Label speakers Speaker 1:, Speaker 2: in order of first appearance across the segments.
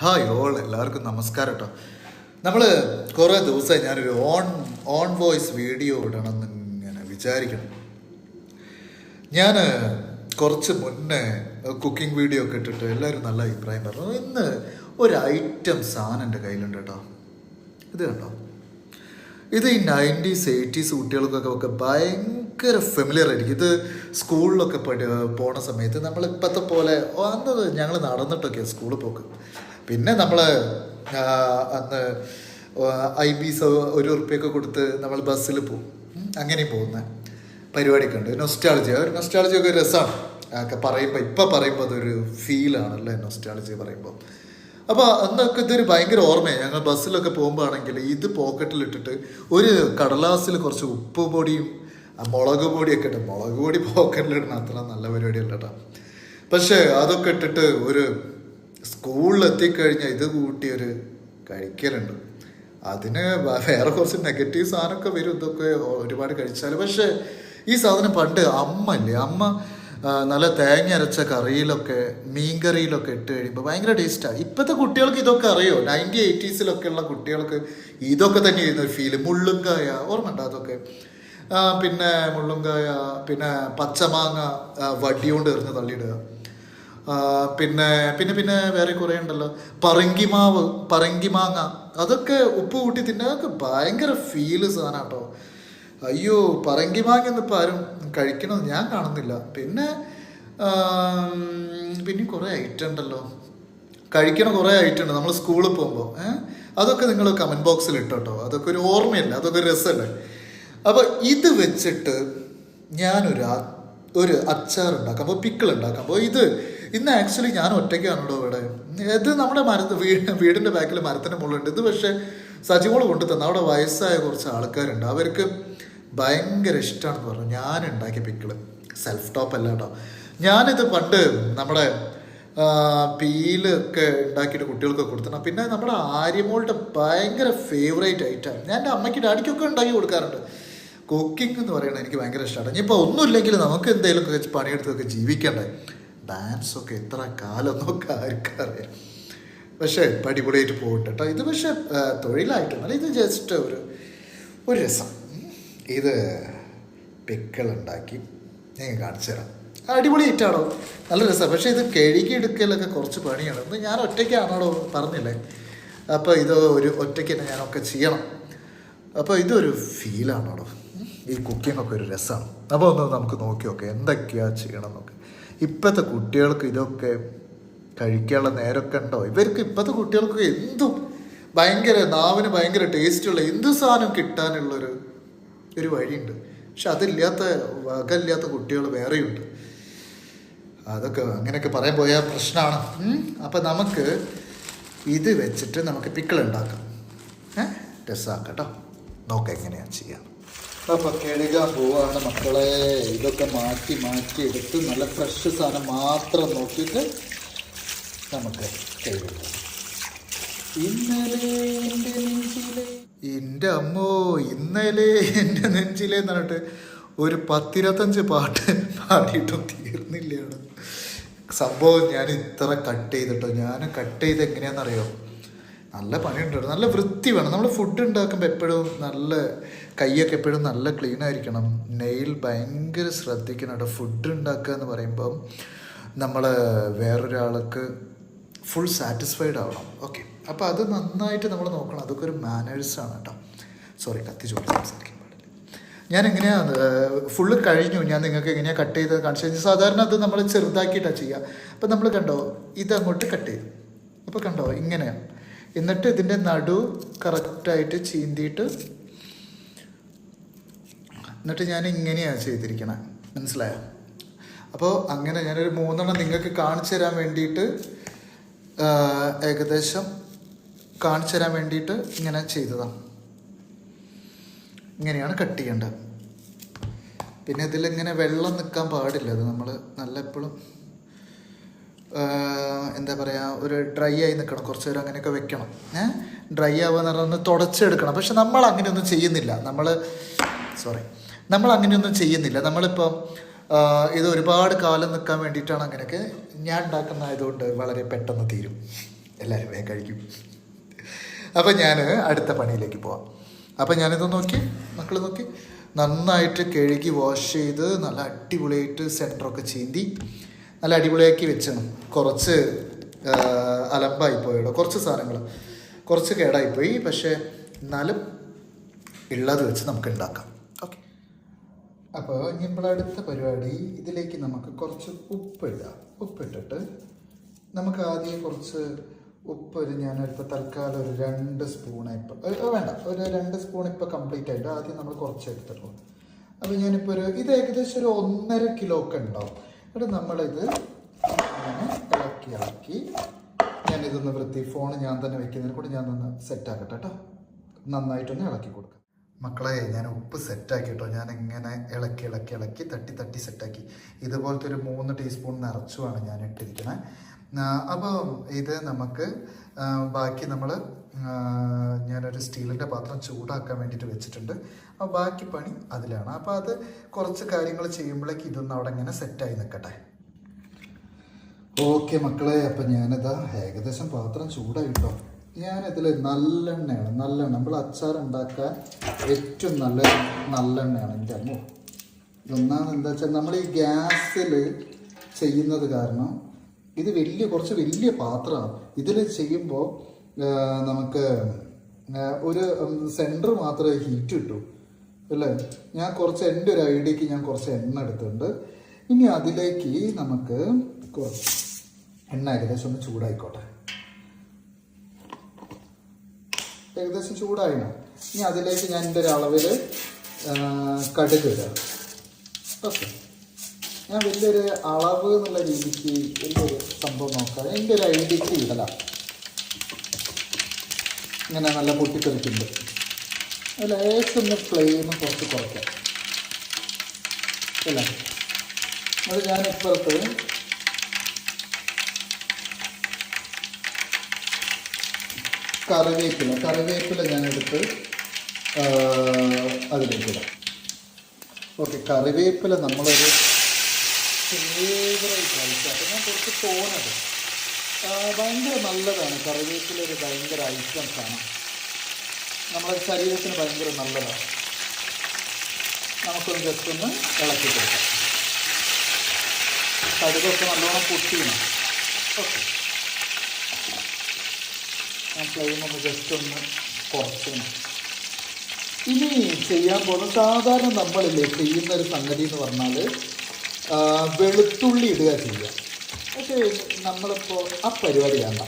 Speaker 1: Hi all എല്ലാവർക്കും നമസ്കാരം കേട്ടോ. നമ്മൾ കുറേ ദിവസമായി ഞാനൊരു ഓൺ വോയിസ് വീഡിയോ ഇടണമെന്ന് ഇങ്ങനെ വിചാരിക്കണം. ഞാൻ കുറച്ച് മുന്നേ കുക്കിംഗ് വീഡിയോ ഒക്കെ ഇട്ടിട്ട് എല്ലാവരും നല്ല അഭിപ്രായം പറഞ്ഞു. ഇന്ന് ഒരു ഐറ്റം സാധനം എൻ്റെ കയ്യിലുണ്ട് കേട്ടോ. ഇത് കണ്ടോ, ഇത് ഈ 90s 80s കുട്ടികൾക്കൊക്കെ ഭയങ്കര ഫെമിലിയർ ആയിരിക്കും. ഇത് സ്കൂളിലൊക്കെ പോണ സമയത്ത് നമ്മൾ ഇപ്പോഴത്തെ പോലെ അന്ന് ഞങ്ങൾ നടന്നിട്ടൊക്കെയാണ് സ്കൂളിൽ പോക്ക്. പിന്നെ നമ്മൾ അന്ന് IBs ₹1 കൊടുത്ത് നമ്മൾ ബസ്സിൽ പോകും. അങ്ങനെയും പോകുന്ന പരിപാടിയൊക്കെ ഉണ്ട്. നൊസ്റ്റാളജി ഒക്കെ രസമാണ് ഒക്കെ പറയുമ്പോൾ. ഇപ്പം പറയുമ്പോൾ അതൊരു ഫീലാണല്ലേ നൊസ്റ്റാളജി പറയുമ്പോൾ. അപ്പോൾ അന്നൊക്കെ ഇതൊരു ഭയങ്കര ഓർമ്മയാണ്. ഞങ്ങൾ ബസ്സിലൊക്കെ പോകുമ്പോൾ ആണെങ്കിൽ ഇത് പോക്കറ്റിലിട്ടിട്ട് ഒരു കടലാസിൽ കുറച്ച് ഉപ്പ് പൊടിയും മുളക് പൊടിയൊക്കെ ഇട്ട്, മുളക് പൊടി പോക്കറ്റിലിടണം, അത്ര നല്ല പരിപാടിയല്ല കേട്ടോ. പക്ഷേ അതൊക്കെ ഇട്ടിട്ട് ഒരു സ്കൂളിൽ എത്തിക്കഴിഞ്ഞാൽ ഇത് കൂട്ടിയൊരു കഴിക്കലുണ്ട്. അതിന് വേറെ കുറച്ച് നെഗറ്റീവ് സാധനമൊക്കെ വരും ഇതൊക്കെ ഒരുപാട് കഴിച്ചാൽ. പക്ഷേ ഈ സാധനം പണ്ട് അമ്മ നല്ല തേങ്ങ അരച്ച കറിയിലൊക്കെ മീൻ കറിയിലൊക്കെ ഇട്ട് കഴിയുമ്പോൾ ഭയങ്കര ടേസ്റ്റാണ്. ഇപ്പോഴത്തെ കുട്ടികൾക്ക് ഇതൊക്കെ അറിയോ? 90s 80s ഉള്ള കുട്ടികൾക്ക് ഇതൊക്കെ തന്നെ ചെയ്യുന്ന ഒരു ഫീല്. മുള്ളുങ്കായ ഓർമ്മ ഉണ്ടോ? അതൊക്കെ പിന്നെ മുള്ളുങ്കായ, പിന്നെ പച്ചമാങ്ങ വടിയോണ്ട് എറിഞ്ഞ് തള്ളിയിടുക. പിന്നെ പിന്നെ പിന്നെ വേറെ കുറേ ഉണ്ടല്ലോ, പറങ്കിമാങ്ങ, അതൊക്കെ ഉപ്പ് കൂട്ടി തിന്നൊക്കെ ഭയങ്കര ഫീല് സാധനം കേട്ടോ. അയ്യോ, പറങ്കിമാങ്ങ ഇന്നിപ്പോൾ ആരും കഴിക്കണമെന്ന് ഞാൻ കാണുന്നില്ല. പിന്നെ കുറേ ഐറ്റം ഉണ്ടല്ലോ, കഴിക്കണ കുറേ ഐറ്റം ഉണ്ട് നമ്മൾ സ്കൂളിൽ പോകുമ്പോൾ. അതൊക്കെ നിങ്ങൾ കമൻറ്റ് ബോക്സിൽ ഇട്ടോ. അതൊക്കെ ഒരു ഓർമ്മയല്ല, അതൊക്കെ ഒരു രസമല്ലേ. അപ്പോൾ ഇത് വെച്ചിട്ട് ഞാനൊരു അച്ചാർ ഉണ്ടാക്കാം, പിക്കിൾ ഉണ്ടാക്കാം. അപ്പോൾ ഇന്ന് ആക്ച്വലി ഞാൻ ഒറ്റയ്ക്കാണല്ലോ ഇവിടെ. ഇത് നമ്മുടെ വീടിൻ്റെ ബാക്കിൽ മരത്തിൻ്റെ മുകളിലുണ്ട്. ഇത് പക്ഷേ സജിമോള് കൊണ്ടു തന്ന അവിടെ വയസ്സായ കുറച്ച് ആൾക്കാരുണ്ട്, അവർക്ക് ഭയങ്കര ഇഷ്ടമാണെന്ന് പറഞ്ഞു ഞാൻ ഉണ്ടാക്കിയ പിക്കിള്. സെൽഫ് ടോപ്പ് അല്ല കേട്ടോ. ഞാനിത് പണ്ട് നമ്മുടെ പീലൊക്കെ ഉണ്ടാക്കിയിട്ട് കുട്ടികൾക്ക് കൊടുത്തണം. പിന്നെ നമ്മുടെ ആര്യമോളുടെ ഭയങ്കര ഫേവറേറ്റ് ഐറ്റം. ഞാൻ എൻ്റെ അമ്മയ്ക്ക് ഡാഡിക്കൊക്കെ ഉണ്ടാക്കി കൊടുക്കാറുണ്ട്. കുക്കിംഗ് എന്ന് പറയുന്നത് എനിക്ക് ഭയങ്കര ഇഷ്ടമാണ്. ഇനിയിപ്പോൾ ഒന്നുമില്ലെങ്കിൽ നമുക്ക് എന്തെങ്കിലുമൊക്കെ പണിയെടുത്തൊക്കെ ജീവിക്കണ്ടേ. ഡാൻസൊക്കെ എത്ര കാലം എന്നൊക്കെ ആർക്കറിയാം. പക്ഷേ അടിപൊളിയായിട്ട് പോകട്ടെ കേട്ടോ. ഇത് പക്ഷേ തൊഴിലായിട്ടൊന്നുമല്ല, ഇത് ജസ്റ്റ് ഒരു രസം. ഇത് പിക്കിളുണ്ടാക്കി ഞാൻ കാണിച്ചു തരാം. അടിപൊളി ഐറ്റാണോ, നല്ല രസമാണ്. പക്ഷേ ഇത് കഴുകിയെടുക്കലൊക്കെ കുറച്ച് പണിയാണ്. ഇന്ന് ഞാൻ ഒറ്റയ്ക്കാണോടോ പറഞ്ഞില്ലേ. അപ്പോൾ ഇത് ഒറ്റയ്ക്ക് തന്നെ ഞാനൊക്കെ ചെയ്യണം. അപ്പോൾ ഇതൊരു ഫീലാണോടോ. ഈ കുക്കിങ്ങൊക്കെ ഒരു രസമാണ്. അപ്പോൾ ഒന്ന് നമുക്ക് നോക്കി നോക്കാം എന്തൊക്കെയാണ് ചെയ്യണം എന്നൊക്കെ. ഇപ്പോഴത്തെ കുട്ടികൾക്ക് ഇതൊക്കെ കഴിക്കാനുള്ള നേരമൊക്കെ ഉണ്ടോ? ഇവർക്ക് ഇപ്പോഴത്തെ കുട്ടികൾക്ക് എന്തും ഭയങ്കര നാവിന് ഭയങ്കര ടേസ്റ്റുള്ള എന്ത് സാധനം കിട്ടാനുള്ളൊരു വഴിയുണ്ട്. പക്ഷെ വകയില്ലാത്ത കുട്ടികൾ വേറെയുണ്ട്. അതൊക്കെ അങ്ങനെയൊക്കെ പറയാൻ പോയാൽ പ്രശ്നമാണ്. അപ്പം നമുക്ക് ഇത് വെച്ചിട്ട് നമുക്ക് പിക്കിൾ ഉണ്ടാക്കാം. രസമാക്കാം കേട്ടോ. നോക്കാം എങ്ങനെയാണ് ചെയ്യാം. അപ്പം കഴുകാൻ പോവാണ് മക്കളെ. ഇതൊക്കെ മാറ്റി എടുത്ത് നല്ല ഫ്രഷ് സാധനം മാത്രം നോക്കിയിട്ട് നമുക്ക് കഴുകാം. എൻ്റെ അമ്മോ, ഇന്നലെ എൻ്റെ നെഞ്ചിലെ എന്നിട്ട് ഒരു 10-25 പാട്ട് പാടിയിട്ടും തീർന്നില്ലാണ് സംഭവം. ഞാൻ ഇത്ര കട്ട് ചെയ്തിട്ടോ. ഞാൻ കട്ട് ചെയ്ത് എങ്ങനെയാണെന്നറിയോ, നല്ല പണിയുണ്ട്, നല്ല വൃത്തി വേണം. നമ്മൾ ഫുഡ് ഉണ്ടാക്കുമ്പോൾ എപ്പോഴും നല്ല കൈയൊക്കെ എപ്പോഴും നല്ല ക്ലീൻ ആയിരിക്കണം. നെയിൽ ഭയങ്കര ശ്രദ്ധിക്കണം കേട്ടോ. ഫുഡ് ഉണ്ടാക്കുക എന്ന് പറയുമ്പം നമ്മൾ വേറൊരാൾക്ക് ഫുൾ സാറ്റിസ്ഫൈഡ് ആവണം. ഓക്കെ, അപ്പോൾ അത് നന്നായിട്ട് നമ്മൾ നോക്കണം. അതൊക്കെ ഒരു മാനേഴ്സാണ് കേട്ടോ. സോറി, കത്തിച്ചോട്ട് സംസാരിക്കാൻ പാടില്ല. ഞാൻ എങ്ങനെയാണ് ഫുള്ള് കഴിഞ്ഞു. ഞാൻ നിങ്ങൾക്ക് എങ്ങനെയാണ് കട്ട് ചെയ്ത് കാണിച്ചു കഴിഞ്ഞാൽ, സാധാരണ അത് നമ്മൾ ചെറുതാക്കിയിട്ടാണ് ചെയ്യുക. അപ്പോൾ നമ്മൾ കണ്ടോ, ഇതങ്ങോട്ട് കട്ട് ചെയ്തു. അപ്പോൾ കണ്ടോ ഇങ്ങനെയാണ്. എന്നിട്ട് ഇതിൻ്റെ നടു കറക്റ്റായിട്ട് ചീന്തിയിട്ട് എന്നിട്ട് ഞാൻ ഇങ്ങനെയാണ് ചെയ്തിരിക്കണേ, മനസ്സിലായോ? അപ്പോൾ അങ്ങനെ ഞാനൊരു 3 നിങ്ങൾക്ക് കാണിച്ചു തരാൻ വേണ്ടിയിട്ട്, ഏകദേശം കാണിച്ചു തരാൻ വേണ്ടിയിട്ട് ഇങ്ങനെ ചെയ്തതാണ്. ഇങ്ങനെയാണ് കട്ട് ചെയ്യേണ്ടത്. പിന്നെ ഇതിലിങ്ങനെ വെള്ളം നിൽക്കാൻ പാടില്ല. അത് നമ്മൾ നല്ല എപ്പോഴും എന്താ പറയുക, ഒരു ഡ്രൈ ആയി നിൽക്കണം. കുറച്ച് നേരം അങ്ങനെയൊക്കെ വെക്കണം. ഡ്രൈ ആവുക എന്ന് പറഞ്ഞാൽ ഒന്ന് തുടച്ചെടുക്കണം. പക്ഷെ നമ്മൾ അങ്ങനെയൊന്നും ചെയ്യുന്നില്ല. നമ്മൾ അങ്ങനെയൊന്നും ചെയ്യുന്നില്ല. നമ്മളിപ്പം ഇത് ഒരുപാട് കാലം നിൽക്കാൻ വേണ്ടിയിട്ടാണ് അങ്ങനെയൊക്കെ ഞാൻ ഉണ്ടാക്കുന്നതായതുകൊണ്ട് വളരെ പെട്ടെന്ന് തീരും. എല്ലാവരും വേഗം കഴിക്കും. അപ്പം ഞാൻ അടുത്ത പണിയിലേക്ക് പോവാം. അപ്പം ഞാനിത് നോക്കി, മക്കൾ നോക്കി, നന്നായിട്ട് കഴുകി വാഷ് ചെയ്ത് നല്ല അടിപൊളിയായിട്ട് സെൻറ്ററൊക്കെ ചീന്തി നല്ല അടിപൊളിയാക്കി വെച്ചണം. കുറച്ച് അലമ്പായിപ്പോയിടോ, കുറച്ച് സാധനങ്ങൾ കുറച്ച് കേടായിപ്പോയി. പക്ഷേ എന്നാലും ഉള്ളത് വെച്ച് നമുക്ക് ഉണ്ടാക്കാം. ഓക്കെ. അപ്പോൾ അടുത്ത പരിപാടി, ഇതിലേക്ക് നമുക്ക് കുറച്ച് ഉപ്പിടാം. ഉപ്പിട്ടിട്ട് നമുക്ക് ആദ്യം കുറച്ച് ഉപ്പ് ഞാനൊരിപ്പോൾ തൽക്കാലം ഒരു 2 സ്പൂൺ ഇപ്പം വേണ്ട, ഒരു 2 സ്പൂൺ ഇപ്പോൾ കംപ്ലീറ്റ് ആയിട്ട് ആദ്യം നമ്മൾ കുറച്ച് എടുത്തിട്ടുള്ളൂ. അപ്പോൾ ഞാനിപ്പോൾ ഇത് ഏകദേശം ഒരു 1.5 കിലോ ഒക്കെ ഉണ്ടാവും. എന്നിട്ട് നമ്മളിത് ഇങ്ങനെ ഇളക്കി ഞാനിതൊന്ന് ഫോൺ ഞാൻ തന്നെ വെക്കുന്നതിനെ കൂടി ഞാൻ ഒന്ന് സെറ്റാക്കട്ടെ കേട്ടോ. നന്നായിട്ടൊന്ന് ഇളക്കി കൊടുക്കാം. മക്കളെ, ഞാൻ ഉപ്പ് സെറ്റാക്കി കേട്ടോ. ഞാൻ ഇങ്ങനെ ഇളക്കി തട്ടി സെറ്റാക്കി. ഇതുപോലത്തെ ഒരു 3 ടീസ്പൂൺ നിറച്ചുമാണ് ഞാൻ ഇട്ടിരിക്കണേ. അപ്പോൾ ഇത് നമുക്ക് ബാക്കി ഞാനൊരു സ്റ്റീലിൻ്റെ പാത്രം ചൂടാക്കാൻ വേണ്ടിയിട്ട് വെച്ചിട്ടുണ്ട്. അപ്പോൾ ബാക്കി പണി അതിലാണ്. അപ്പോൾ അത് കുറച്ച് കാര്യങ്ങൾ ചെയ്യുമ്പോഴേക്ക് ഇതൊന്നും അവിടെ ഇങ്ങനെ സെറ്റായി നിൽക്കട്ടെ. ഓക്കെ മക്കളെ, അപ്പം ഞാനിതാ ഏകദേശം പാത്രം ചൂടായി കേട്ടോ. ഞാനിതിൽ നല്ലെണ്ണ നമ്മൾ അച്ചാർ ഉണ്ടാക്കാൻ ഏറ്റവും നല്ലെണ്ണയാണ് എൻ്റെ അമ്മ. ഒന്നാമത് എന്താ വെച്ചാൽ നമ്മൾ ഈ ഗ്യാസിൽ ചെയ്യുന്നത് കാരണം ഇത് കുറച്ച് വലിയ പാത്രമാണ്. ഇതിൽ ചെയ്യുമ്പോൾ നമുക്ക് ഒരു സെൻറ്റർ മാത്രമേ ഹീറ്റ് കിട്ടൂ അല്ലേ. ഞാൻ കുറച്ച് എൻ്റെ ഒരു ഐഡിയക്ക് ഞാൻ കുറച്ച് എണ്ണ എടുത്തിട്ടുണ്ട്. ഇനി അതിലേക്ക് നമുക്ക് എണ്ണ ഏകദേശം ഒന്ന് ചൂടായിക്കോട്ടെ. ഏകദേശം ചൂടായിണോ? ഇനി അതിലേക്ക് ഞാൻ എൻ്റെ ഒരു അളവിൽ കടുക് ഇടാം. ഓക്കെ. ഞാൻ വലിയൊരു അളവ് എന്നുള്ള രീതിക്ക് വലിയൊരു സംഭവം നോക്കാം. എൻ്റെ ഒരു ഐഡിയക്ക് ഇടലാം. ഇങ്ങനെ നല്ല പൊട്ടിത്തെറിക്കുന്നുണ്ട്. ലേശം ഒന്ന് ഫ്ലെയിം കുറച്ച് കുറയ്ക്കാം അല്ലേ. അത് ഞാൻ ഇപ്പുറത്ത് കറിവേപ്പില ഞാനെടുത്ത് അതിലേക്കിടാം. ഓക്കെ. കറിവേപ്പില നമ്മളൊരു ഫേവറേറ്റ് ഐറ്റം. ഞാൻ കുറച്ച് തോന്നത് ഭയങ്കര നല്ലതാണ്. കറിവേപ്പില ഒരു ഭയങ്കര ഐറ്റംസാണ്. നമ്മുടെ ശരീരത്തിന് ഭയങ്കര നല്ലതാണ്. നമുക്കൊന്ന് ജസ്റ്റ് ഒന്ന് ഇളക്കി കൊടുക്കാം. കടുകൊക്കെ നല്ലോണം പൊട്ടിക്കണം. ഓക്കെ. ഞാൻ ഫ്ലെയിം ഒന്ന് ജസ്റ്റ് ഒന്ന് കുറയ്ക്കണം. ഇനി ചെയ്യാൻ പോകുന്നത് സാധാരണ നമ്മളില്ലേ ചെയ്യുന്നൊരു സംഗതി എന്ന് പറഞ്ഞാൽ വെളുത്തുള്ളി ഇടുക ചെയ്യുക. പക്ഷേ നമ്മളിപ്പോൾ ആ പരിപാടി വേണ്ട.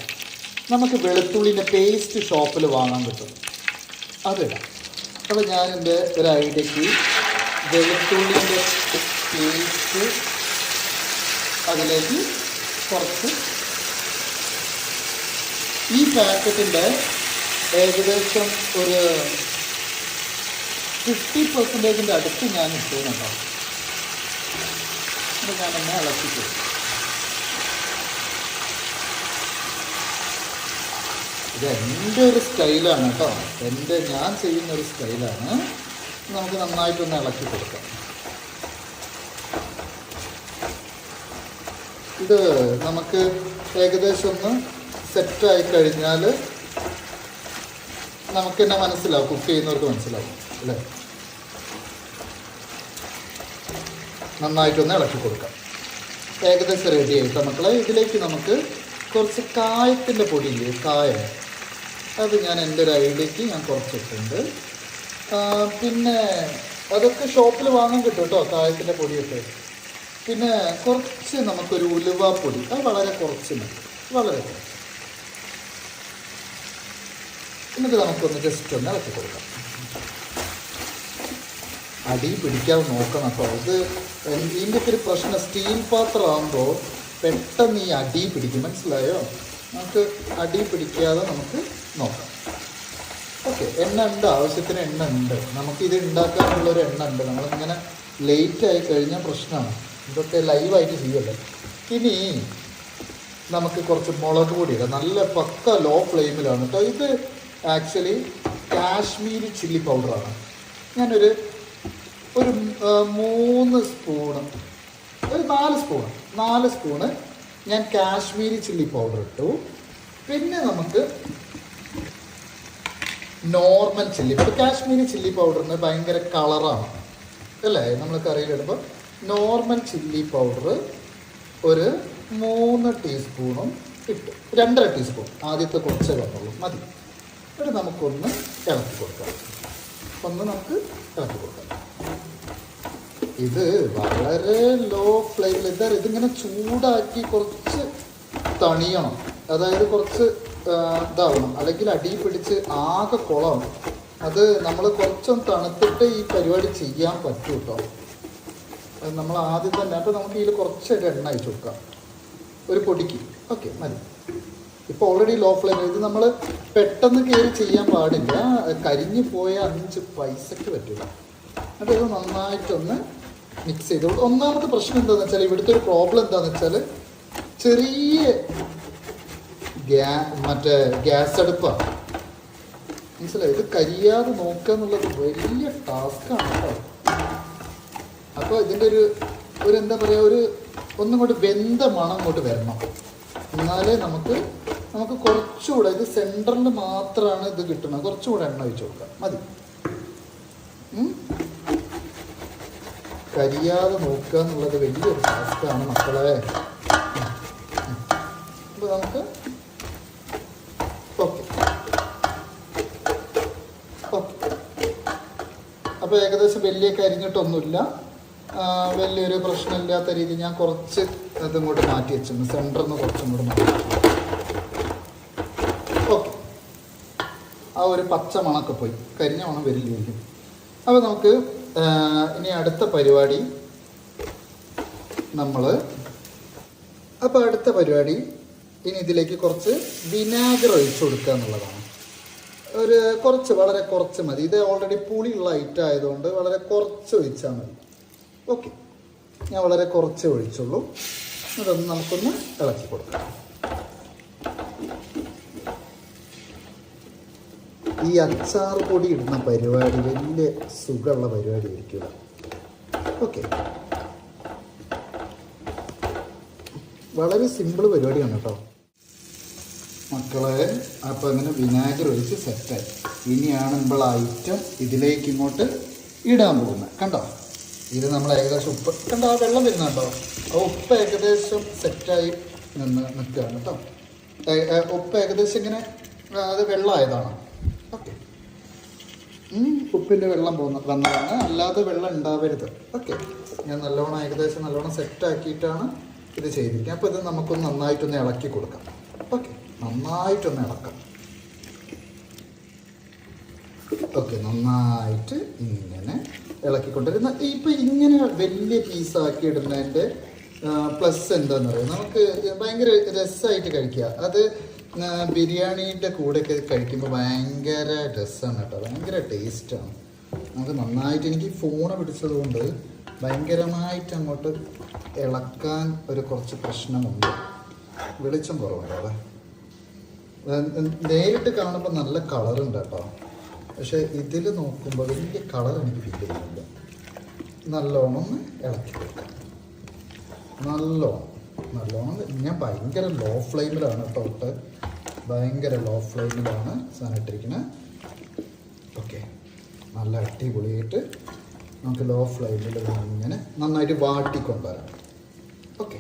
Speaker 1: നമുക്ക് വെളുത്തുള്ളിൻ്റെ പേസ്റ്റ് ഷോപ്പിൽ വാങ്ങാൻ കിട്ടും, അതിടാം. അപ്പോൾ ഞാൻ എൻ്റെ ഒരു ഐഡിയക്ക് വെളുത്തുള്ളിൻ്റെ പേസ്റ്റ് അതിലേക്ക് കുറച്ച് ഈ പാക്കറ്റിൻ്റെ ഏകദേശം ഒരു 50% അടുത്ത് ഞാൻ ഇട്ടുന്നുണ്ടോ. ഞാനെന്നെ ഇളക്കിക്കും. ഇത് എൻ്റെ ഒരു സ്റ്റൈലാണ് കേട്ടോ. ഞാൻ ചെയ്യുന്നൊരു സ്റ്റൈലാണ്. നമുക്ക് നന്നായിട്ടൊന്ന് ഇളക്കി കൊടുക്കാം. ഇത് നമുക്ക് ഏകദേശം ഒന്ന് സെറ്റായി കഴിഞ്ഞാൽ നമുക്ക് തന്നെ മനസ്സിലാവും, കുക്ക് ചെയ്യുന്നവർക്ക് മനസ്സിലാവും അല്ലേ. നന്നായിട്ടൊന്ന് ഇളക്കി കൊടുക്കാം. ഏകദേശം റെഡി ആയിട്ട് മക്കളെ. ഇതിലേക്ക് നമുക്ക് കുറച്ച് കായത്തിൻ്റെ പൊടിയില്ലേ, കായം, അത് ഞാൻ എൻ്റെ ഒരു ഐഡിയക്ക് ഞാൻ കുറച്ചിട്ടുണ്ട്. പിന്നെ അതൊക്കെ ഷോപ്പിൽ വാങ്ങാൻ കിട്ടും കേട്ടോ, കായത്തിൻ്റെ പൊടിയൊക്കെ. പിന്നെ കുറച്ച് നമുക്കൊരു ഉലുവാപ്പൊടി, അത് വളരെ കുറച്ച് മതി, വളരെ കുറച്ച്. എന്നിട്ട് നമുക്കൊന്ന് ജസ്റ്റ് ഒന്ന് ഇളക്കി കൊടുക്കാം. അടി പിടിക്കാതെ നോക്കണം കേട്ടോ. ഇത് ഇതിൻ്റെയൊക്കെ ഒരു പ്രശ്നം, സ്റ്റീൽ പാത്രമാകുമ്പോൾ പെട്ടെന്ന് ഈ അടി പിടിക്കും, മനസ്സിലായോ? നമുക്ക് അടി പിടിക്കാതെ നമുക്ക് നോക്കാം. ഓക്കെ. എണ്ണ ഉണ്ട്, ആവശ്യത്തിന് എണ്ണ ഉണ്ട്. നമുക്കിത് ഉണ്ടാക്കാനുള്ളൊരു എണ്ണ ഉണ്ട്. നമ്മളിങ്ങനെ ലേറ്റ് ആയി കഴിഞ്ഞാൽ പ്രശ്നമാണ്. ഇതൊക്കെ ലൈവായിട്ട് ചെയ്യല്ലേ. ഇനി നമുക്ക് കുറച്ച് മുളക് പൊടി ഇടാം. നല്ല പക്ക ലോ ഫ്ലെയിമിലാണ് കേട്ടോ. ഇത് ആക്ച്വലി കാശ്മീരി ചില്ലി പൗഡറാണ്. ഞാനൊരു 3 സ്പൂണ്, ഒരു 4 സ്പൂണ് ഞാൻ കാശ്മീരി ചില്ലി പൗഡർ ഇട്ടു. പിന്നെ നമുക്ക് normal chilli powder, Kashmiri chilli പൗഡറിന് ഭയങ്കര കളറാണ് അല്ലേ, നമ്മൾ കറിയിലിടുമ്പോൾ. നോർമൽ ചില്ലി പൗഡർ ഒരു 3 ടീസ്പൂണും ഇട്ട്, 2.5 ടീസ്പൂൺ, ആദ്യത്തെ കുറച്ചേ വന്നുള്ളൂ, മതി. എന്നിട്ട് നമുക്കൊന്ന് ഇളക്കി കൊടുക്കാം, നമുക്ക് ഇളക്കി കൊടുക്കാം. ഇത് വളരെ ലോ ഫ്ലെയിമിൽ ഇതിങ്ങനെ ചൂടാക്കി കുറച്ച് തണിയണം, അതായത് കുറച്ച് ഇതാവണം, അല്ലെങ്കിൽ അടി പിടിച്ച് ആകെ കുളമാണ്. അത് നമ്മൾ കുറച്ചൊന്ന് തണുത്തിട്ട് ഈ പരിപാടി ചെയ്യാൻ പറ്റും കേട്ടോ. അത് നമ്മൾ ആദ്യം തന്നെ, അപ്പോൾ നമുക്ക് ഇതിൽ കുറച്ചൊരു എണ്ണ അയച്ചു കൊടുക്കാം, ഒരു പൊടിക്ക്. ഓക്കെ, മതി. ഇപ്പോൾ ഓൾറെഡി ലോ ഫ്ലെയിം. ഇത് നമ്മൾ പെട്ടെന്ന് കയറി ചെയ്യാൻ പാടില്ല, കരിഞ്ഞു പോയ 5 പൈസയ്ക്ക് പറ്റില്ല. എന്നിട്ട് ഇത് നന്നായിട്ടൊന്ന് മിക്സ് ചെയ്ത്. ഒന്നാമത്തെ പ്രശ്നം എന്താണെന്ന് വെച്ചാൽ, ഇവിടുത്തെ ഒരു പ്രോബ്ലം എന്താണെന്ന് വെച്ചാൽ, ചെറിയ മറ്റേ ഗ്യാസ് അടുപ്പാണ്, മനസ്സിലായി. ഇത് കരിയാതെ നോക്കുക എന്നുള്ളത് വലിയ ടാസ്ക്കാണ് കേട്ടോ. അപ്പോൾ ഇതിൻ്റെ ഒരു എന്താ പറയുക, ഒന്നും കൂടി വെന്ത മണം അങ്ങോട്ട് വരണം, എന്നാലേ നമുക്ക് കുറച്ചുകൂടെ, ഇത് സെൻറ്ററിൽ മാത്രമാണ് ഇത് കിട്ടുന്നത്, കുറച്ചുകൂടെ എണ്ണ ഒഴിച്ച് കൊടുക്കാം, മതി. കരിയാതെ നോക്കുക എന്നുള്ളത് വലിയൊരു ടാസ്ക്കാണ് മക്കളെ. അപ്പോൾ നമുക്ക് ഓക്കെ. അപ്പോൾ ഏകദേശം വലിയ കരിഞ്ഞിട്ടൊന്നുമില്ല, വലിയൊരു പ്രശ്നമില്ലാത്ത രീതി. ഞാൻ കുറച്ച് അതിങ്ങോട്ട് മാറ്റി വെച്ചിട്ടുണ്ട്, സെൻറ്ററിൽ നിന്ന് കുറച്ചും കൂടെ മാറ്റി വെച്ചിട്ടുണ്ട്. ഓക്കെ, ആ ഒരു പച്ച മണമൊക്കെ പോയി, കരിഞ്ഞ മണം വരില്ലായിരിക്കും. അപ്പോൾ നമുക്ക് ഇനി അടുത്ത പരിപാടി ഇനി ഇതിലേക്ക് കുറച്ച് വിനാഗിരി ഒഴിച്ചു കൊടുക്കുക എന്നുള്ളതാണ്. വളരെ കുറച്ച് മതി. ഇത് ഓൾറെഡി പുളിയുള്ള ഐറ്റം ആയതുകൊണ്ട് വളരെ കുറച്ച് ഒഴിച്ചാൽ മതി. ഓക്കെ, ഞാൻ വളരെ കുറച്ച് ഒഴിച്ചുള്ളൂ. അതൊന്ന് നമുക്കൊന്ന് ഇളക്കി കൊടുക്കാം. ഈ അച്ചാർ പൊടി ഇടുന്ന പരിപാടി വലിയ സുഖമുള്ള പരിപാടി ആയിരിക്കില്ല. ഓക്കെ, വളരെ സിമ്പിൾ പരിപാടിയാണ് കേട്ടോ മക്കളെ. അപ്പോൾ അങ്ങനെ വിനാഗിരി ഒഴിച്ച് സെറ്റായി. ഇനിയാണ് നമ്മൾ ഐറ്റം ഇതിലേക്ക് ഇങ്ങോട്ട് ഇടാൻ പോകുന്നത്. കണ്ടോ, ഇത് നമ്മൾ ഏകദേശം ഉപ്പ് കണ്ടോ, ആ വെള്ളം വരുന്ന കേട്ടോ. ആ ഉപ്പ് ഏകദേശം സെറ്റായി നിൽക്കുകയാണ് കേട്ടോ. ഉപ്പ് ഏകദേശം ഇങ്ങനെ അത് വെള്ളമായതാണ്. ഓക്കെ, ഉപ്പിൻ്റെ വെള്ളം വന്നതാണ്, അല്ലാതെ വെള്ളം ഉണ്ടാവരുത്. ഓക്കെ, ഞാൻ ഏകദേശം സെറ്റാക്കിയിട്ടാണ് ഇത് ചെയ്തിരിക്കുന്നത്. അപ്പോൾ ഇത് നമുക്കൊന്ന് നന്നായിട്ടൊന്ന് ഇളക്കി കൊടുക്കാം. ഓക്കെ, നന്നായിട്ടൊന്ന് ഇളക്കാം. ഓക്കെ, നന്നായിട്ട് ഇങ്ങനെ ഇളക്കിക്കൊണ്ടിരുന്ന. ഇപ്പം ഇങ്ങനെ വലിയ പീസാക്കി ഇടുന്നതിൻ്റെ പ്ലസ് എന്താണെന്ന് പറയുക, നമുക്ക് ഭയങ്കര രസമായിട്ട് കഴിക്കുക. അത് ബിരിയാണിയുടെ കൂടെയൊക്കെ കഴിക്കുമ്പോൾ ഭയങ്കര രസമാണ് കേട്ടോ, ഭയങ്കര ടേസ്റ്റാണ്. നമുക്ക് നന്നായിട്ട്, എനിക്ക് ഫോണ് പിടിച്ചത് കൊണ്ട് ഭയങ്കരമായിട്ട് അങ്ങോട്ട് ഇളക്കാൻ കുറച്ച് പ്രശ്നമുണ്ട്. വെളിച്ചം കുറവുണ്ട് അവിടെ. നേരിട്ട് കാണുമ്പോൾ നല്ല കളറുണ്ട് കേട്ടോ, പക്ഷേ ഇതിൽ നോക്കുമ്പോൾ വലിയ കളർ എനിക്ക് ഫീൽ ചെയ്യുന്നില്ല. നല്ലോണം ഒന്ന് ഇളക്കി കൊടുക്കാം, നല്ലോണം. ഞാൻ ഭയങ്കര ലോ ഫ്ലെയിമിലാണ് കേട്ടോ ഭയങ്കര ലോ ഫ്ലെയിമിലാണ് സാധനം ഇട്ടിരിക്കുന്നത്. ഓക്കെ, നല്ല അടിപൊളിയായിട്ട് നമുക്ക് ലോ ഫ്ലെയിമിൽ ഇങ്ങനെ നന്നായിട്ട് വാട്ടിക്കൊണ്ടുവരാം. ഓക്കെ,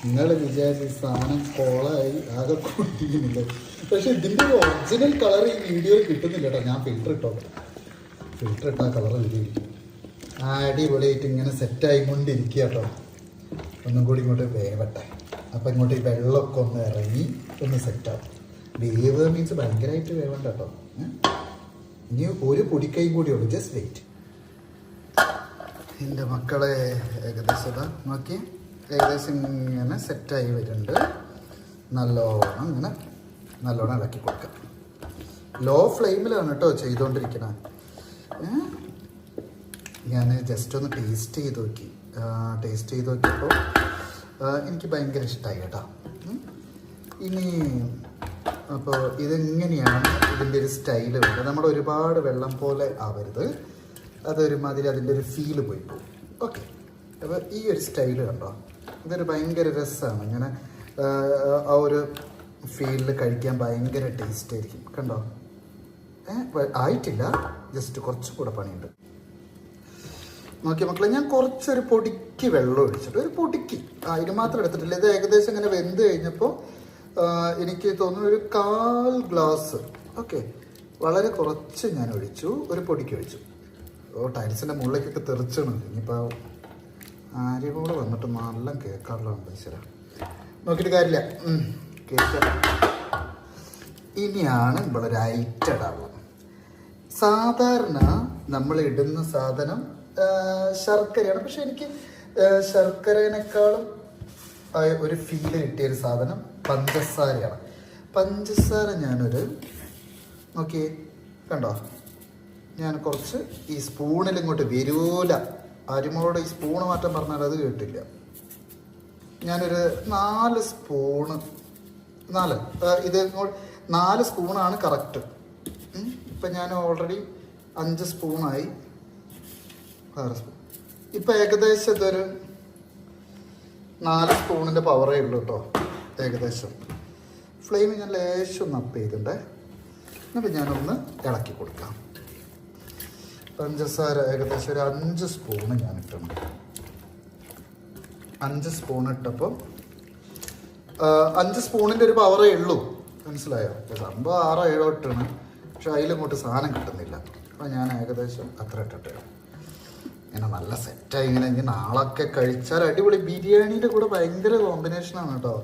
Speaker 1: നിങ്ങൾ വിചാരിച്ച സാധനം കോളായി ആകെ കൊണ്ടിരിക്കുന്നില്ല, പക്ഷെ ഇതിൻ്റെ ഒറിജിനൽ കളർ ഈ വീഡിയോയിൽ കിട്ടുന്നില്ല കേട്ടോ. ഞാൻ ഫിൽറ്റർ ഇട്ടാൽ കളർ വരികയില്ല. അടിപൊളിയായിട്ട് ഇങ്ങനെ സെറ്റായി കൊണ്ടിരിക്കുക കേട്ടോ. ഒന്നും കൂടി ഇങ്ങോട്ട് വേവട്ടെ. അപ്പം ഇങ്ങോട്ട് ഈ വെള്ളമൊക്കെ ഒന്ന് ഇറങ്ങി ഒന്ന് സെറ്റാവും. വേവ് മീൻസ് ഭയങ്കരമായിട്ട് വേവണ്ട കേട്ടോ. ഇനി ഒരു പൊടിക്കൈ കൂടിയുള്ളൂ, ജസ്റ്റ് വെയിറ്റ്. എൻ്റെ മക്കളെ ഏകദേശം നോക്കി, ഏകദേശം ഇങ്ങനെ സെറ്റായി വരുന്നുണ്ട്. നല്ലോണം ഇളക്കി കൊടുക്കാം. ലോ ഫ്ലെയിമിലാണ് കേട്ടോ ചെയ്തുകൊണ്ടിരിക്കുന്നത്. ഞാൻ ജസ്റ്റ് ഒന്ന് ടേസ്റ്റ് ചെയ്ത് നോക്കിയപ്പോൾ എനിക്ക് ഭയങ്കര ഇഷ്ടമായി കേട്ടോ. ഇനി അപ്പോൾ ഇതെങ്ങനെയാണ് ഇതിൻ്റെ ഒരു സ്റ്റൈല് വേണ്ടത്. നമ്മൾ ഒരുപാട് വെള്ളം പോലെ ആവരുത്, അതൊരുമാതിരി അതിൻ്റെ ഒരു ഫീല് പോയി പോകും. ഓക്കെ, അപ്പോൾ ഈ ഒരു സ്റ്റൈല് കണ്ടോ, ഇതൊരു ഭയങ്കര രസമാണ് ഇങ്ങനെ ആ ഒരു ഫീലിൽ കഴിക്കാൻ ഭയങ്കര ടേസ്റ്റ് ആയിരിക്കും. കണ്ടോ? ആയിട്ടില്ല, ജസ്റ്റ് കുറച്ചുകൂടെ പണിയുണ്ട്. നോക്കി മക്കളെ, ഞാൻ കുറച്ചൊരു പൊടിക്ക് വെള്ളം ഒഴിച്ചിട്ട്, ഒരു പൊടിക്ക് അതിന് മാത്രം എടുത്തിട്ടില്ല. ഇത് ഏകദേശം ഇങ്ങനെ വെന്ത് കഴിഞ്ഞപ്പോൾ എനിക്ക് തോന്നുന്നു ഒരു 1/4 ഗ്ലാസ്, ഓക്കെ, വളരെ കുറച്ച് ഞാൻ ഒഴിച്ചു, ഒരു പൊടിക്ക് ഒഴിച്ചു. ടൈൽസിൻ്റെ മുകളിലേക്കൊക്കെ തെറിച്ചണം. ഇനിയിപ്പോൾ ആരും കൂടെ വന്നിട്ട് നല്ല കേൾക്കാറുള്ളതാണ് ഈശ്വര. നോക്കിയിട്ട് കാര്യമില്ല, കേൾക്കാം. ഇനിയാണ് നമ്മളൊരു ഐറ്റം ഇടാവുക. സാധാരണ നമ്മൾ ഇടുന്ന സാധനം ശർക്കരയാണ്. പക്ഷെ എനിക്ക് ശർക്കരേനേക്കാളും ഒരു ഫീല് കിട്ടിയൊരു സാധനം പഞ്ചസാരയാണ്. പഞ്ചസാര ഞാനൊരു നോക്കിയേ, കണ്ടോ, ഞാൻ കുറച്ച് ഈ സ്പൂണിൽ ഇങ്ങോട്ട് വരൂല. അരിമോട് ഈ സ്പൂണ് മാറ്റം പറഞ്ഞാൽ അത് കേട്ടില്ല. ഞാനൊരു 4 സ്പൂണ്, 4 സ്പൂണാണ് കറക്റ്റ്. ഇപ്പം ഞാൻ ഓൾറെഡി 5 സ്പൂണായി, 6 സ്പൂൺ. ഇപ്പം ഏകദേശം ഇതൊരു 4 സ്പൂണിൻ്റെ പവറേ ഉള്ളൂ കേട്ടോ ഏകദേശം. ഫ്ലെയിം ഞാൻ ലേശം ഒന്ന് അപ്പ് ചെയ്തിട്ടുണ്ടേ. എന്നിട്ട് ഞാനൊന്ന് ഇളക്കി കൊടുക്കാം. പഞ്ചസാര ഏകദേശം ഒരു 5 സ്പൂണ് ഞാൻ ഇട്ടുണ്ട്. 5 സ്പൂൺ ഇട്ടപ്പോൾ 5 സ്പൂണിൻ്റെ ഒരു പവറേ ഉള്ളൂ, മനസ്സിലായോ? സംഭവം 6-7 ഇട്ടാണ്, പക്ഷെ അതിലിങ്ങോട്ട് സാധനം കിട്ടുന്നില്ല. അപ്പോൾ ഞാൻ ഏകദേശം അത്ര ഇട്ടിട്ട് ഇങ്ങനെ നല്ല സെറ്റായി. ഇങ്ങനെ ഇനി നാളൊക്കെ കഴിച്ചാൽ അടിപൊളി. ബിരിയാണീൻ്റെ കൂടെ ഭയങ്കര കോമ്പിനേഷനാണ് കേട്ടോ.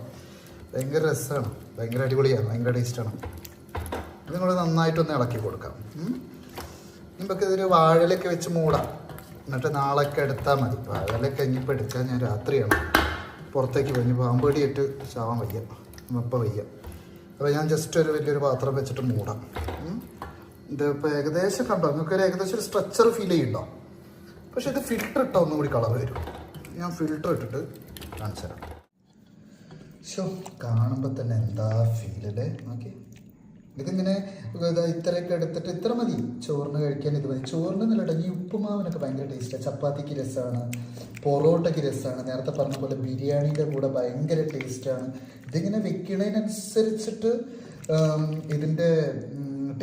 Speaker 1: ഭയങ്കര രസമാണ്, ഭയങ്കര അടിപൊളിയാണ്, ഭയങ്കര ടേസ്റ്റാണ്. ഇതും കൂടെ നന്നായിട്ടൊന്ന് ഇളക്കി കൊടുക്കാം. നമുക്ക് ഇതൊരു വാഴയിലൊക്കെ വെച്ച് മൂടാം, എന്നിട്ട് നാളൊക്കെ എടുത്താൽ മതി. വാഴയിലൊക്കെ ഇനിയിപ്പോൾ എടുക്കാൻ ഞാൻ രാത്രിയാണ്, പുറത്തേക്ക് പോയി പാമ്പേടിയിട്ട് ചാവാൻ വയ്യ, ഇപ്പം വയ്യ. അപ്പോൾ ഞാൻ ജസ്റ്റ് ഒരു വലിയൊരു പാത്രം വെച്ചിട്ട് മൂടാം. ഇതിപ്പോൾ ഏകദേശം കണ്ടോ, നിങ്ങൾക്കൊരു ഏകദേശം ഒരു സ്ട്രെച്ചർ ഫീൽ ചെയ്യുന്നുണ്ടോ? പക്ഷെ ഇത് ഫിൽറ്റർ ഇട്ടാൽ ഒന്നും കൂടി കളർ വരും. ഞാൻ ഫിൽറ്റർ ഇട്ടിട്ട് കാണിച്ചു തരാം. ഷോ, കാണുമ്പോൾ തന്നെ എന്താ ഫീലല്ലേ. നോക്കി, ഇതിങ്ങനെ ഇത്രയൊക്കെ എടുത്തിട്ട് ഇത്ര മതി ചോറിന് കഴിക്കാൻ. ഇത് മതി ചോറിന് നല്ല. ഈ ഉപ്പുമാവിനൊക്കെ ഭയങ്കര ടേസ്റ്റാണ്, ചപ്പാത്തിക്ക് രസമാണ്, പൊറോട്ടയ്ക്ക് രസമാണ്, നേരത്തെ പറഞ്ഞ പോലെ ബിരിയാണിയുടെ കൂടെ ഭയങ്കര ടേസ്റ്റാണ്. ഇതിങ്ങനെ വെക്കണതിനനുസരിച്ചിട്ട് ഇതിൻ്റെ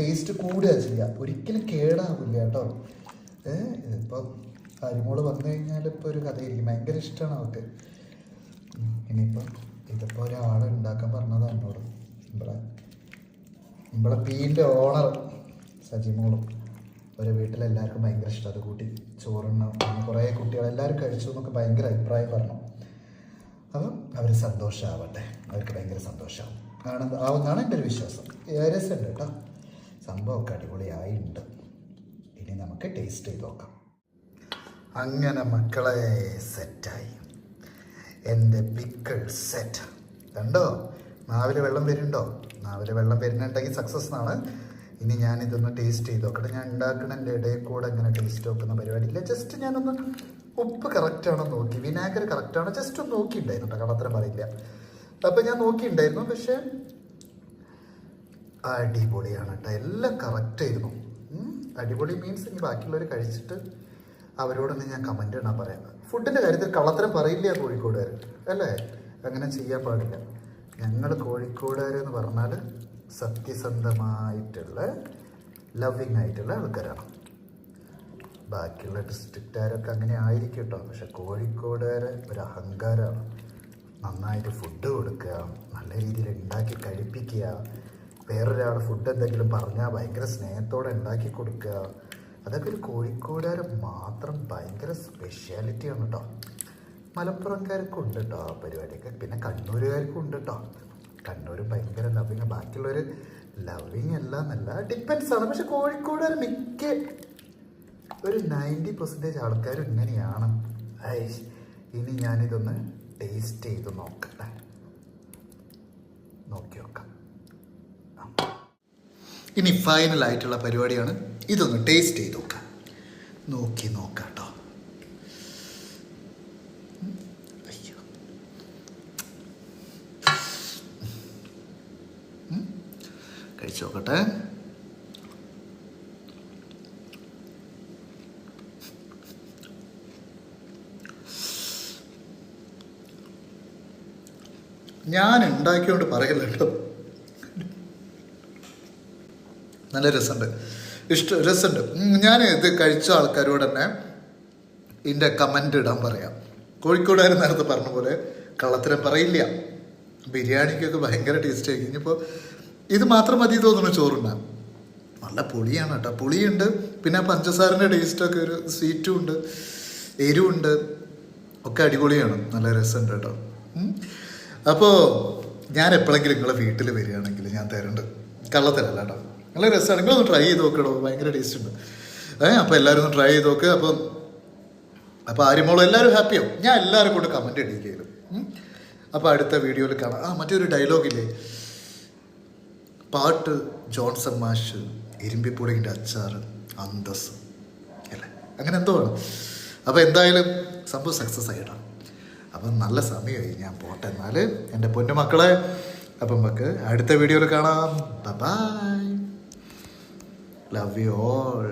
Speaker 1: ടേസ്റ്റ് കൂടുക ചെയ്യുക, ഒരിക്കലും കേടാവില്ല കേട്ടോ. ഇതിപ്പോൾ അരിമോള് വന്നു കഴിഞ്ഞാൽ ഇപ്പോൾ ഒരു കഥയായിരിക്കും. ഭയങ്കര ഇഷ്ടമാണ് അവർക്ക്. ഇനിയിപ്പോൾ ഇതിപ്പോൾ ഒരാൾ ഉണ്ടാക്കാൻ പറഞ്ഞതാണ് എന്നോട്. നമ്മളെ പീൻ്റെ ഓണർ സജിമോളും ഒരു വീട്ടിലെല്ലാവർക്കും ഭയങ്കര ഇഷ്ടം. അത് കൂട്ടി ചോറുണ്ണ കുറേ കുട്ടികളെല്ലാവരും കഴിച്ചു എന്നൊക്കെ ഭയങ്കര അഭിപ്രായം പറഞ്ഞു. അപ്പം അവർ സന്തോഷമാവട്ടെ, അവർക്ക് ഭയങ്കര സന്തോഷമാവും ആവുന്നതാണ് എൻ്റെ ഒരു വിശ്വാസം. രസമുണ്ട് കേട്ടോ, സംഭവമൊക്കെ അടിപൊളിയായിട്ടുണ്ട്. ഇനി നമുക്ക് ടേസ്റ്റ് ചെയ്ത് നോക്കാം. അങ്ങനെ മക്കളെ സെറ്റായി എൻ്റെ പിക്കിൾ സെറ്റ്. കണ്ടോ, നാവിൽ വെള്ളം വരുന്നുണ്ടോ? നാവിൽ വെള്ളം വരുന്നുണ്ടെങ്കിൽ സക്സസ് എന്നാണ്. ഇനി ഞാനിതൊന്ന് ടേസ്റ്റ് ചെയ്ത് നോക്കട്ടെ. ഞാൻ ഉണ്ടാക്കുന്നതിൻ്റെ ഇടയിൽ കൂടെ ഇങ്ങനെ ടേസ്റ്റ് നോക്കുന്ന പരിപാടിയില്ല. ജസ്റ്റ് ഞാനൊന്ന് ഉപ്പ് കറക്റ്റാണോ നോക്കി, വിനാഗിരി കറക്റ്റാണോ ജസ്റ്റ് ഒന്ന് നോക്കിയിട്ടുണ്ടായിരുന്നു കേട്ടോ, കള്ളത്തരം പറയില്ല. അപ്പം ഞാൻ നോക്കിയിട്ടുണ്ടായിരുന്നു, പക്ഷേ അടിപൊളിയാണ് കേട്ടോ, എല്ലാം കറക്റ്റായിരുന്നു. അടിപൊളി മീൻസ് ഇനി ബാക്കിയുള്ളവർ കഴിച്ചിട്ട് അവരോടൊന്ന് ഞാൻ കമൻ്റ് ഇടാൻ പറയാം. ഫുഡിൻ്റെ കാര്യത്തിൽ കള്ളത്തരം പറയില്ല കോഴിക്കോടുകാർ, അല്ലേ? അങ്ങനെ ചെയ്യാൻ പാടില്ല. ഞങ്ങൾ കോഴിക്കോടുകാരെന്ന് പറഞ്ഞാൽ സത്യസന്ധമായിട്ടുള്ള ലവിങ് ആയിട്ടുള്ള ആൾക്കാരാണ്. ബാക്കിയുള്ള ഡിസ്ട്രിക്റ്റുകാരൊക്കെ അങ്ങനെ ആയിരിക്കും കേട്ടോ, പക്ഷെ കോഴിക്കോടുകാരെ ഒരു അഹങ്കാരമാണ്. നന്നായിട്ട് ഫുഡ് കൊടുക്കുക, നല്ല രീതിയിൽ ഉണ്ടാക്കി കഴിപ്പിക്കുക, വേറൊരാൾ ഫുഡ് എന്തെങ്കിലും പറഞ്ഞാൽ ഭയങ്കര സ്നേഹത്തോടെ ഉണ്ടാക്കി കൊടുക്കുക, അതൊക്കെ ഒരു കോഴിക്കോടുകാർ മാത്രം ഭയങ്കര സ്പെഷ്യാലിറ്റിയാണ് കേട്ടോ. മലപ്പുറംകാർക്കും ഉണ്ട് കേട്ടോ ആ പരിപാടിയൊക്കെ, പിന്നെ കണ്ണൂരുകാർക്കും ഉണ്ട് കേട്ടോ. കണ്ണൂർ ഭയങ്കര ലവിങ്, ബാക്കിയുള്ളവർ ലവിങ് അല്ല എന്നല്ല, ഡിപ്പെൻസ് ആണ്. പക്ഷെ കോഴിക്കോടുകാർ മിക്ക ഒരു 90% ആൾക്കാരും ഇങ്ങനെയാണ്. ഇനി ഞാനിതൊന്ന് ടേസ്റ്റ് ചെയ്ത് നോക്കട്ടെ, നോക്കി നോക്കാം. ഇനി ഫൈനലായിട്ടുള്ള പരിപാടിയാണ്, ഇതൊന്ന് ടേസ്റ്റ് ചെയ്ത് നോക്കാം. നോക്കാം കേട്ടോ. അയ്യോ, കഴിച്ചു നോക്കട്ടെ. ഞാൻ ഉണ്ടാക്കിയോണ്ട് പറയില്ല കേട്ടോ. നല്ല രസമുണ്ട്, രസമുണ്ട്. ഞാൻ ഇത് കഴിച്ച ആൾക്കാരോട് തന്നെ ഇതിൻ്റെ കമൻ്റ് ഇടാൻ പറയാം. കോഴിക്കോടുകാർ നേരത്തെ പറഞ്ഞ പോലെ കള്ളത്തരം പറയില്ല. ബിരിയാണിക്കൊക്കെ ഭയങ്കര ടേസ്റ്റ് ആയിരിക്കും. ഇനിയിപ്പോൾ ഇത് മാത്രം മതി തോന്നുന്നു ചോറുണ്ടാകും. നല്ല പുളിയാണ് കേട്ടോ, പുളിയുണ്ട്, പിന്നെ പഞ്ചസാരൻ്റെ ടേസ്റ്റൊക്കെ ഒരു സ്വീറ്റും ഉണ്ട്, എരിവുണ്ട്, ഒക്കെ അടിപൊളിയാണ്. നല്ല രസമുണ്ട് കേട്ടോ. അപ്പോൾ ഞാൻ എപ്പോഴെങ്കിലും നിങ്ങളെ വീട്ടിൽ വരികയാണെങ്കിൽ ഞാൻ തരുന്നുണ്ട്, കള്ളത്തരല്ല കേട്ടോ. നല്ല രസമാണ്, നിങ്ങളൊന്ന് ട്രൈ ചെയ്ത് നോക്കണോ, ഭയങ്കര ടേസ്റ്റ് ഉണ്ട്. അപ്പോൾ എല്ലാവരും ഒന്ന് ട്രൈ ചെയ്ത് നോക്കുക. അപ്പോൾ ആര്യമോളും എല്ലാവരും ഹാപ്പിയാവും. ഞാൻ എല്ലാവരും കൊണ്ട് കമൻറ്റ് ഇടിക്കുകയും. അപ്പോൾ അടുത്ത വീഡിയോയിൽ കാണാം. മറ്റൊരു ഡയലോഗില്ലേ, പാട്ട് ജോൺസൺ മാഷ്, ഇരുമ്പിപ്പുളിൻ്റെ അച്ചാറ്, അന്തസ് അല്ലേ, അങ്ങനെ എന്തോ ആണ്. അപ്പോൾ എന്തായാലും സംഭവം സക്സസ് ആയിട്ടാണ്. അപ്പം നല്ല സമയമായി, ഞാൻ പോട്ടെ എന്നാൽ എൻ്റെ പൊന്നു മക്കളെ. അപ്പം നമുക്ക് അടുത്ത വീഡിയോയിൽ കാണാം. Bye, love you all.